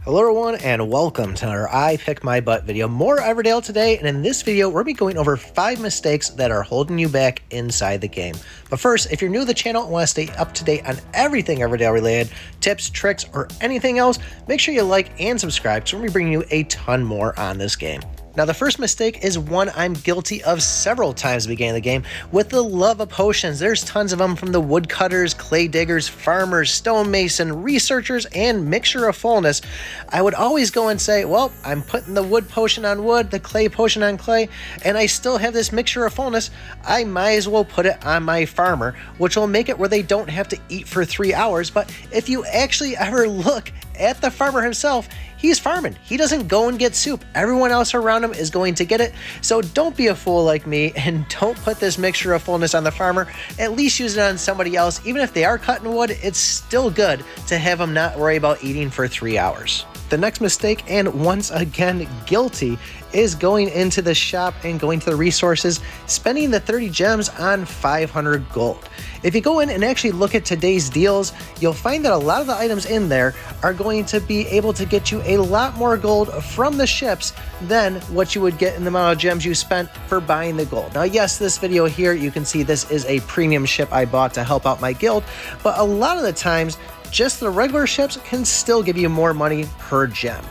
Hello everyone and welcome to another I Pick My Butt video. More Everdale today, and in this video we're going to be going over 5 mistakes that are holding you back inside the game. But first, if you're new to the channel and want to stay up to date on everything Everdale related, tips, tricks, or anything else, make sure you like and subscribe because we're going to be bringing you a ton more on this game. Now, the first mistake is one I'm guilty of several times at the beginning of the game with the love of potions. There's tons of them from the woodcutters, clay diggers, farmers, stonemason, researchers, and mixture of fullness. I would always go and say, well, I'm putting the wood potion on wood, the clay potion on clay, and I still have this mixture of fullness. I might as well put it on my farmer, which will make it where they don't have to eat for 3 hours. But if you actually ever look at the farmer himself, he's farming. He doesn't go and get soup. Everyone else around him is going to get it. So don't be a fool like me and don't put this mixture of fullness on the farmer. At least use it on somebody else. Even if they are cutting wood, it's still good to have them not worry about eating for 3 hours. The next mistake, and once again guilty, is going into the shop and going to the resources, spending the 30 gems on 500 gold. If you go in and actually look at today's deals, you'll find that a lot of the items in there are going to be able to get you a lot more gold from the ships than what you would get in the amount of gems you spent for buying the gold. Now, yes, this video here, you can see this is a premium ship I bought to help out my guild, but a lot of the times, just the regular ships can still give you more money per gem.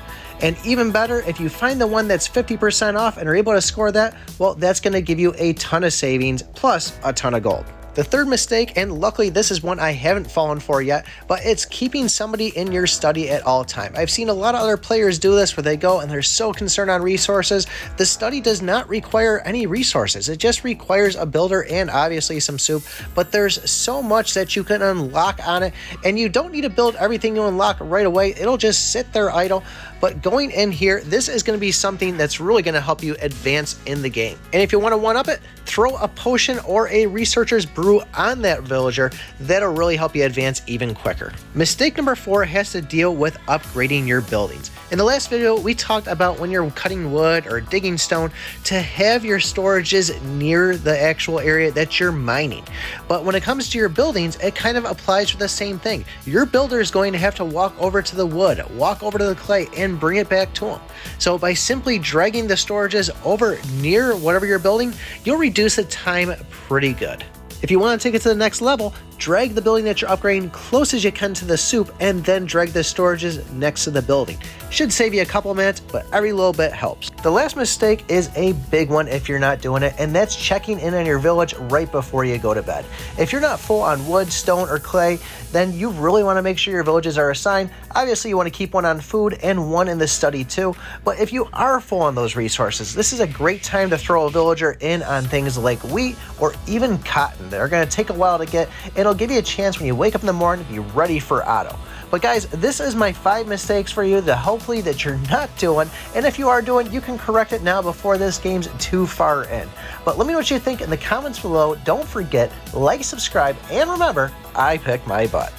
And even better, if you find the one that's 50% off and are able to score that, well, that's going to give you a ton of savings plus a ton of gold. The third mistake, and luckily this is one I haven't fallen for yet, but it's keeping somebody in your study at all time. I've seen a lot of other players do this where they go and they're so concerned on resources. The study does not require any resources. It just requires a builder and obviously some soup, but there's so much that you can unlock on it, and you don't need to build everything you unlock right away. It'll just sit there idle. But going in here, this is going to be something that's really going to help you advance in the game. And if you want to one-up it, throw a potion or a researcher's brew on that villager. That'll really help you advance even quicker. Mistake number 4 has to deal with upgrading your buildings. In the last video, we talked about when you're cutting wood or digging stone to have your storages near the actual area that you're mining. But when it comes to your buildings, it kind of applies for the same thing. Your builder is going to have to walk over to the wood, walk over to the clay, and bring it back to them. So by simply dragging the storages over near whatever you're building, you'll reduce the time pretty good. If you want to take it to the next level, drag the building that you're upgrading close as you can to the soup and then drag the storages next to the building. Should save you a couple minutes, but every little bit helps. The last mistake is a big one if you're not doing it, and that's checking in on your village right before you go to bed. If you're not full on wood, stone, or clay, then you really want to make sure your villages are assigned. Obviously, you want to keep one on food and one in the study too, but if you are full on those resources, this is a great time to throw a villager in on things like wheat or even cotton. They're going to take a while to get, and it'll give you a chance when you wake up in the morning to be ready for auto. But guys, this is my 5 mistakes for you that hopefully that you're not doing, and if you are doing, you can correct it now before this game's too far in. But let me know what you think in the comments below. Don't forget, like, subscribe, and remember, I pick my butt.